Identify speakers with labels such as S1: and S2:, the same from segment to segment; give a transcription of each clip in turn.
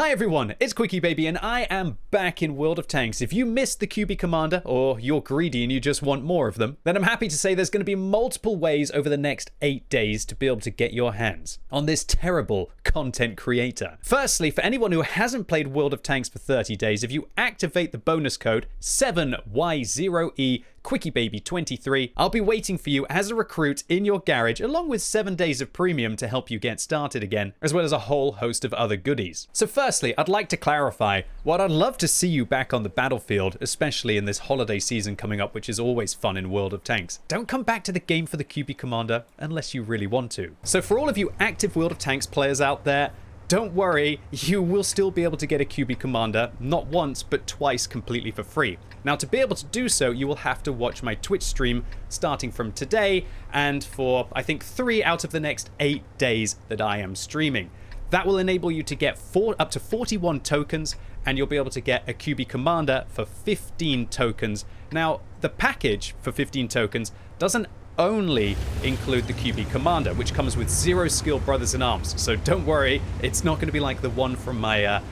S1: Hi everyone, it's QuickyBaby and I am back in World of Tanks. If you missed the QB Commander, or you're greedy and you just want more of them, then I'm happy to say there's going to be multiple ways over the next 8 days to be able to get your hands on this terrible content creator. Firstly, for anyone who hasn't played World of Tanks for 30 days, if you activate the bonus code 7Y0E QuickyBaby23, I'll be waiting for you as a recruit in your garage, along with 7 days of premium to help you get started again, as well as a whole host of other goodies. So firstly, I'd like to clarify, what I'd love to see you back on the battlefield, especially in this holiday season coming up, which is always fun in World of Tanks. Don't come back to the game for the QB Commander unless you really want to. So for all of you active World of Tanks players out there, don't worry, you will still be able to get a QB Commander, not once, but twice completely for free. Now, to be able to do so, you will have to watch my Twitch stream starting from today and for, I think, 3 out of the next 8 days that I am streaming. That will enable you to get up to 41 tokens, and you'll be able to get a QB Commander for 15 tokens. Now, the package for 15 tokens doesn't only include the QB Commander, which comes with 0 skill brothers in arms. So don't worry, it's not going to be like the one from my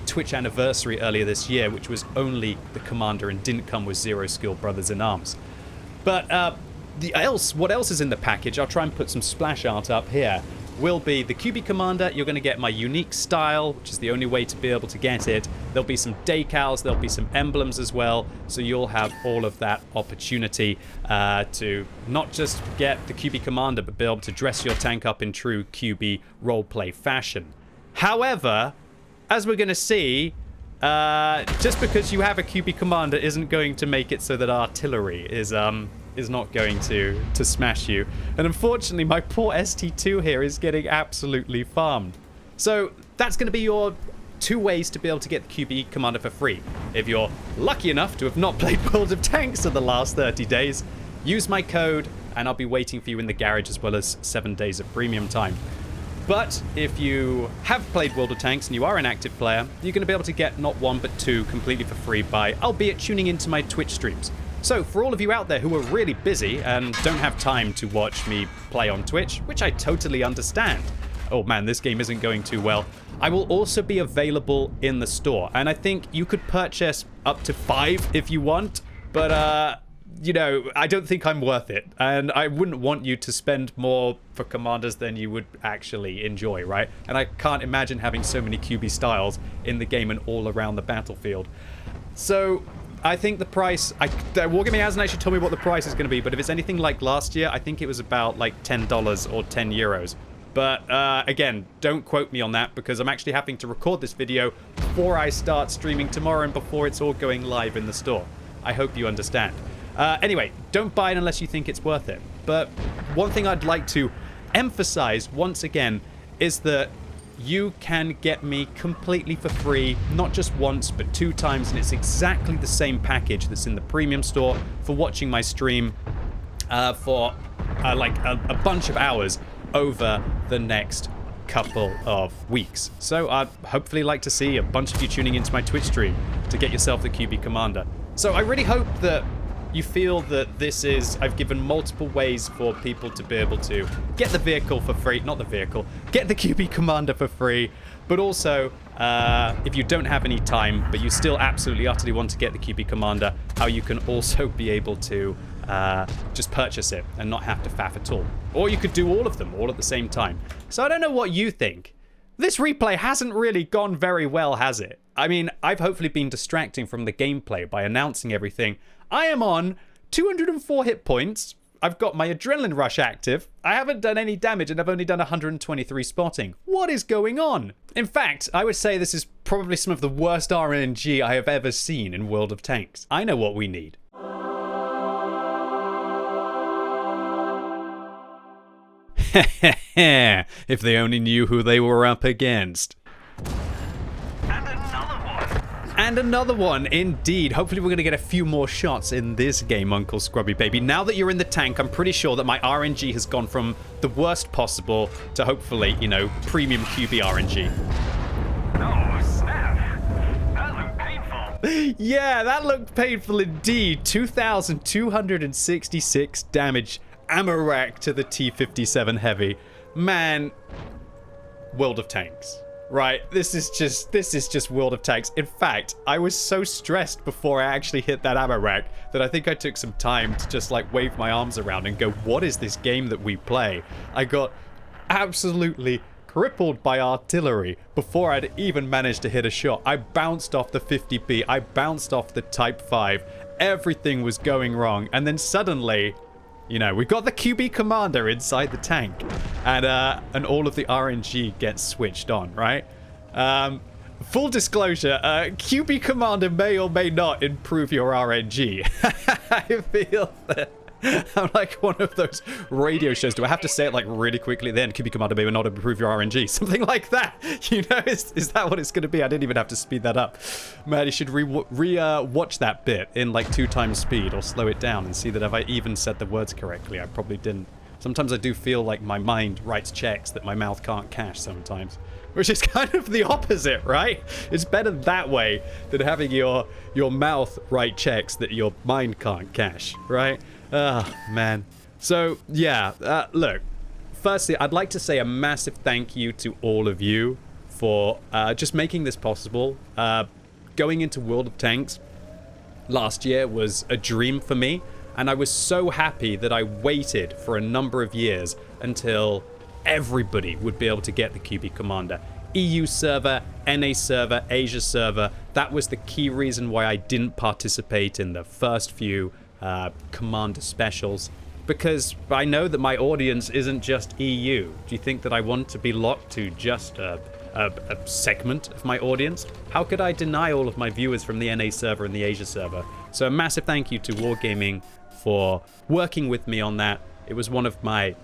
S1: Twitch anniversary earlier this year, which was only the Commander and didn't come with 0 skill brothers in arms. But what else is in the package? I'll try and put some splash art up here. Will be the QB Commander. You're going to get my unique style, which is the only way to be able to get it. There'll be some decals, there'll be some emblems as well, so you'll have all of that opportunity to not just get the QB Commander, but be able to dress your tank up in true QB roleplay fashion. However, as we're going to see, just because you have a QB Commander isn't going to make it so that artillery is not going to smash you. And unfortunately, my poor ST2 here is getting absolutely farmed. So that's going to be your 2 ways to be able to get the QB Commander for free. If you're lucky enough to have not played World of Tanks in the last 30 days, use my code and I'll be waiting for you in the garage, as well as 7 days of premium time. But if you have played World of Tanks and you are an active player, you're going to be able to get not 1 but 2 completely for free by, albeit, tuning into my Twitch streams. So for all of you out there who are really busy and don't have time to watch me play on Twitch, which I totally understand. Oh man, this game isn't going too well. I will also be available in the store, and I think you could purchase up to 5 if you want, but you know, I don't think I'm worth it, and I wouldn't want you to spend more for commanders than you would actually enjoy, right? And I can't imagine having so many QB styles in the game and all around the battlefield. So I think the price, Wargaming hasn't actually told me what the price is going to be, but if it's anything like last year, I think it was about like $10 or 10 euros. But again, don't quote me on that, because I'm actually having to record this video before I start streaming tomorrow and before it's all going live in the store. I hope you understand. Anyway, don't buy it unless you think it's worth it. But one thing I'd like to emphasize once again is that you can get me completely for free, not just once, but 2 times, and it's exactly the same package that's in the premium store for watching my stream for like a bunch of hours over the next couple of weeks. So I'd hopefully like to see a bunch of you tuning into my Twitch stream to get yourself the QB Commander. So I really hope that you feel that this is, I've given multiple ways for people to be able to get the vehicle for free, not the vehicle, get the QB Commander for free, but also, if you don't have any time, but you still absolutely utterly want to get the QB Commander, how you can also be able to just purchase it and not have to faff at all. Or you could do all of them all at the same time. So I don't know what you think. This replay hasn't really gone very well, has it? I mean, I've hopefully been distracting from the gameplay by announcing everything. I am on 204 hit points. I've got my adrenaline rush active. I haven't done any damage and I've only done 123 spotting. What is going on? In fact, I would say this is probably some of the worst RNG I have ever seen in World of Tanks. I know what we need. If they only knew who they were up against. And another one, indeed. Hopefully we're going to get a few more shots in this game, Uncle Scrubby Baby. Now that you're in the tank, I'm pretty sure that my RNG has gone from the worst possible to hopefully, you know, premium QB RNG.
S2: Oh, snap. That looked painful.
S1: Yeah, that looked painful indeed. 2,266 damage. Ammo rack to the T-57 Heavy. Man, World of Tanks. Right, this is just World of Tanks. In fact, I was so stressed before I actually hit that ammo rack that I think I took some time to just like wave my arms around and go, what is this game that we play? I got absolutely crippled by artillery before I'd even managed to hit a shot. I bounced off the 50B, I bounced off the Type 5, everything was going wrong, and then suddenly, you know, we've got the QB commander inside the tank, and all of the RNG gets switched on, right? Full disclosure, QB commander may or may not improve your RNG. I feel that I'm like one of those radio shows. Do I have to say it like really quickly then? QB commander may or not improve your RNG. Something like that. You know, is that what it's going to be? I didn't even have to speed that up. Man, you should watch that bit in like 2 times speed or slow it down and see that if I even said the words correctly. I probably didn't. Sometimes I do feel like my mind writes checks that my mouth can't cash sometimes. Which is kind of the opposite, right? It's better that way than having your mouth write checks that your mind can't cash, right? Oh, man. So, yeah, look. Firstly, I'd like to say a massive thank you to all of you for just making this possible. Going into World of Tanks last year was a dream for me, and I was so happy that I waited for a number of years until everybody would be able to get the QB Commander. EU server, NA server, Asia server. That was the key reason why I didn't participate in the first few Commander specials, because I know that my audience isn't just EU. Do you think that I want to be locked to just a segment of my audience? How could I deny all of my viewers from the NA server and the Asia server? So a massive thank you to Wargaming for working with me on that. It was one of my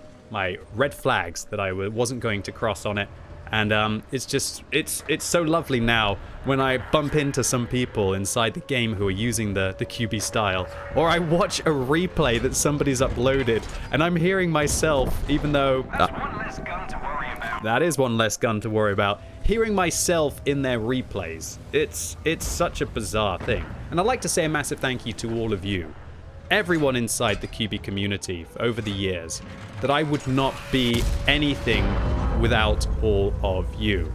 S1: red flags that I wasn't going to cross on it. And it's so lovely now when I bump into some people inside the game who are using the QB style, or I watch a replay that somebody's uploaded and I'm hearing myself, even though
S2: That's one less gun to worry about.
S1: that is one less gun to worry about, hearing myself in their replays. It's such a bizarre thing. And I'd like to say a massive thank you to all of you, everyone inside the QB community over the years, that I would not be anything without all of you.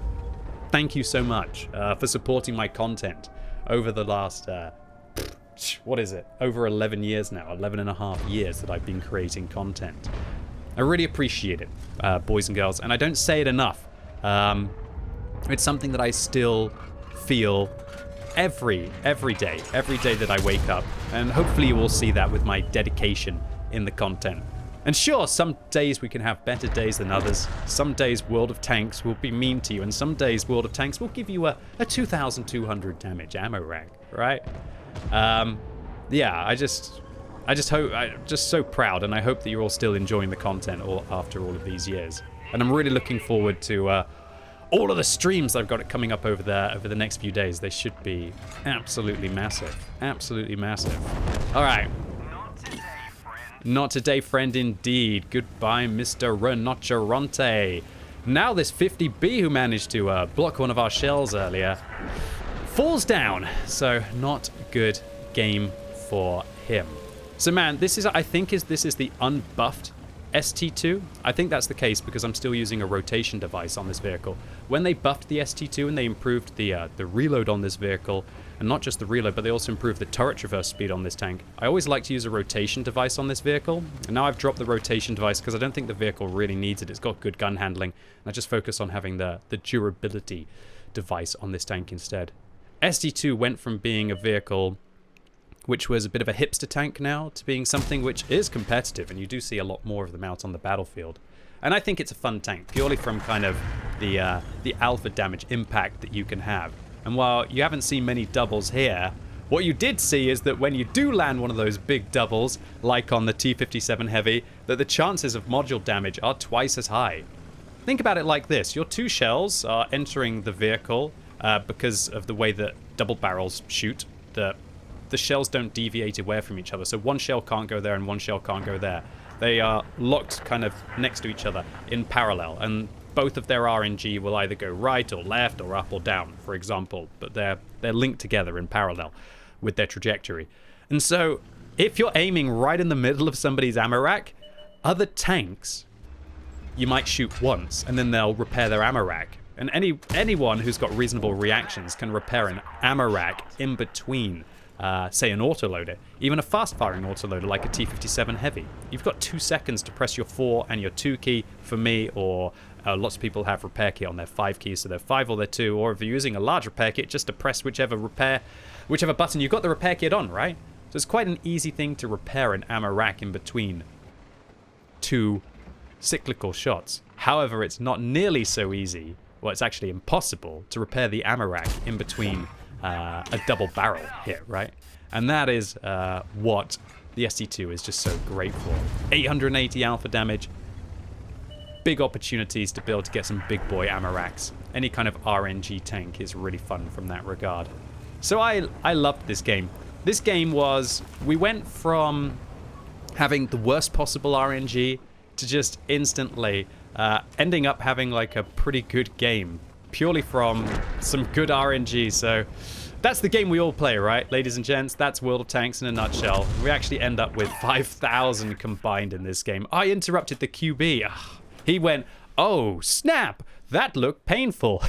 S1: Thank you so much for supporting my content over the last, what is it? Over 11 years now, 11 and a half years that I've been creating content. I really appreciate it, boys and girls, and I don't say it enough. It's something that I still feel every day that I wake up, and hopefully you will see that with my dedication in the content. And sure, some days we can have better days than others. Some days World of Tanks will be mean to you, and some days World of Tanks will give you a 2,200 damage ammo rack, right? Yeah, I just hope, I'm just so proud, and I hope that you're all still enjoying the content after all of these years. And I'm really looking forward to all of the streams I've got coming up over the next few days. They should be absolutely massive. Absolutely massive. All right. Not today, friend, indeed. Goodbye, Mr. Renoceronte. Now this 50B who managed to block one of our shells earlier falls down. So not good game for him. So man, this is the unbuffed ST2. I think that's the case because I'm still using a rotation device on this vehicle. When they buffed the ST2 and they improved the reload on this vehicle, and not just the reload, but they also improved the turret traverse speed on this tank, I always like to use a rotation device on this vehicle. And now I've dropped the rotation device because I don't think the vehicle really needs it. It's got good gun handling. And I just focus on having the durability device on this tank instead. ST2 went from being a vehicle which was a bit of a hipster tank now to being something which is competitive, and you do see a lot more of them out on the battlefield. And I think it's a fun tank, purely from kind of the alpha damage impact that you can have. And while you haven't seen many doubles here, what you did see is that when you do land one of those big doubles, like on the T-57 Heavy, that the chances of module damage are twice as high. Think about it like this. Your two shells are entering the vehicle because of the way that double barrels shoot. The shells don't deviate away from each other, so one shell can't go there and one shell can't go there. They are locked kind of next to each other in parallel, and both of their RNG will either go right or left or up or down, for example, but they're linked together in parallel with their trajectory. And so if you're aiming right in the middle of somebody's ammo rack, other tanks you might shoot once and then they'll repair their ammo rack And anyone who's got reasonable reactions can repair an ammo rack in between, say, an autoloader, even a fast-firing autoloader like a T-57 Heavy. You've got 2 seconds to press your 4 and your 2 key for me, or lots of people have repair kit on their 5 keys, so they're 5 or they're 2, or if you're using a large repair kit, just to press whichever button. You've got the repair kit on, right? So it's quite an easy thing to repair an ammo rack in between 2 cyclical shots. However, it's not nearly so easy, well, it's actually impossible to repair the ammo rack in between a double barrel hit, right? And that is what the ST2 is just so great for. 880 alpha damage, big opportunities to be able to get some big boy ammo racks. Any kind of RNG tank is really fun from that regard. So I loved this game. This game was, we went from having the worst possible RNG to just instantly ending up having like a pretty good game purely from some good RNG. So that's the game we all play, right, ladies and gents? That's World of Tanks in a nutshell. We actually end up with 5,000 combined in this game. I interrupted the QB. He went, oh, snap, that looked painful.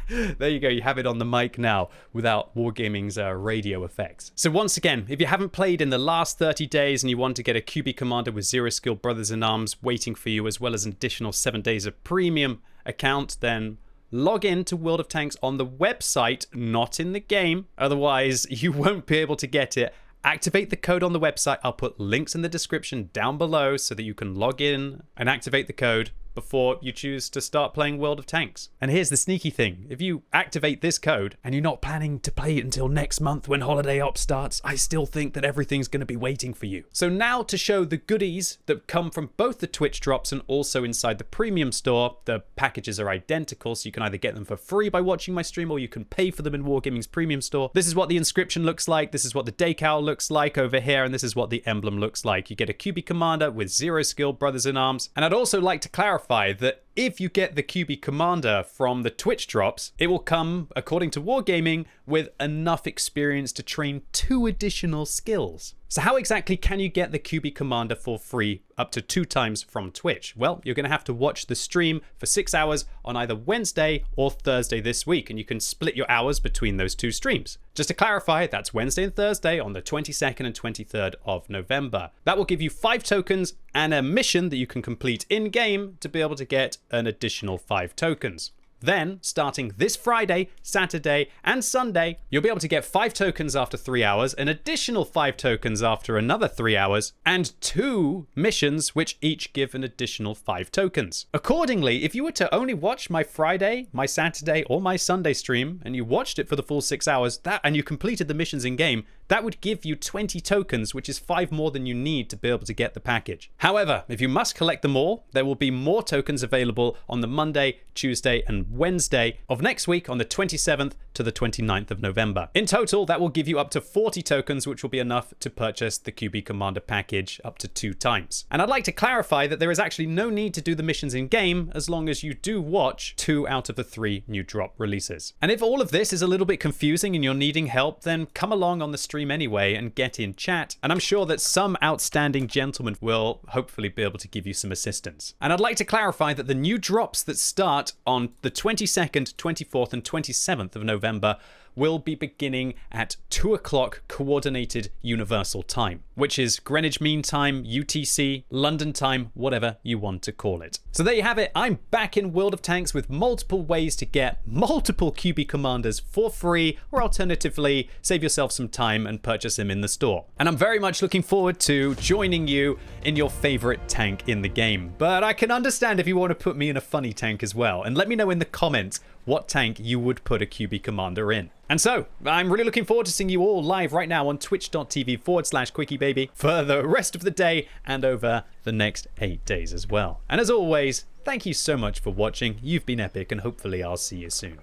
S1: There you go, you have it on the mic now without Wargaming's radio effects. So once again, if you haven't played in the last 30 days and you want to get a QB Commander with 0 skill brothers in arms waiting for you, as well as an additional 7 days of premium account, then log in to World of Tanks on the website, not in the game. Otherwise, you won't be able to get it. Activate the code on the website. I'll put links in the description down below so that you can log in and activate the code before you choose to start playing World of Tanks. And here's the sneaky thing. If you activate this code and you're not planning to play it until next month when Holiday Ops starts, I still think that everything's going to be waiting for you. So now to show the goodies that come from both the Twitch drops and also inside the premium store, the packages are identical, so you can either get them for free by watching my stream or you can pay for them in Wargaming's premium store. This is what the inscription looks like, this is what the decal looks like over here, and this is what the emblem looks like. You get a QB Commander with 0 skill brothers in arms. And I'd also like to clarify that if you get the QB Commander from the Twitch drops, it will come, according to Wargaming, with enough experience to train 2 additional skills. So how exactly can you get the QB Commander for free up to 2 times from Twitch? Well, you're going to have to watch the stream for 6 hours on either Wednesday or Thursday this week, and you can split your hours between those 2 streams. Just to clarify, that's Wednesday and Thursday on the 22nd and 23rd of November. That will give you 5 tokens and a mission that you can complete in-game to be able to get an additional 5 tokens. Then, starting this Friday, Saturday, and Sunday, you'll be able to get 5 tokens after 3 hours, an additional 5 tokens after another 3 hours, and 2 missions which each give an additional 5 tokens. Accordingly, if you were to only watch my Friday, my Saturday, or my Sunday stream, and you watched it for the full 6 hours, and you completed the missions in-game, that would give you 20 tokens, which is 5 more than you need to be able to get the package. However, if you must collect them all, there will be more tokens available on the Monday, Tuesday, and Wednesday of next week on the 27th to the 29th of November. In total, that will give you up to 40 tokens, which will be enough to purchase the QB Commander package up to 2 times. And I'd like to clarify that there is actually no need to do the missions in-game as long as you do watch 2 out of the 3 new drop releases. And if all of this is a little bit confusing and you're needing help, then come along on the stream anyway and get in chat, and I'm sure that some outstanding gentlemen will hopefully be able to give you some assistance. And I'd like to clarify that the new drops that start on the 22nd, 24th, and 27th of November will be beginning at 2 o'clock coordinated universal time, which is Greenwich Mean Time, UTC, London time, whatever you want to call it. So there you have it. I'm back in World of Tanks with multiple ways to get multiple QB Commanders for free, or alternatively, save yourself some time and purchase them in the store. And I'm very much looking forward to joining you in your favorite tank in the game. But I can understand if you want to put me in a funny tank as well. And let me know in the comments what tank you would put a QB Commander in. And so, I'm really looking forward to seeing you all live right now on twitch.tv/QuickyBaby for the rest of the day and over the next 8 days as well. And as always, thank you so much for watching. You've been epic, and hopefully I'll see you soon.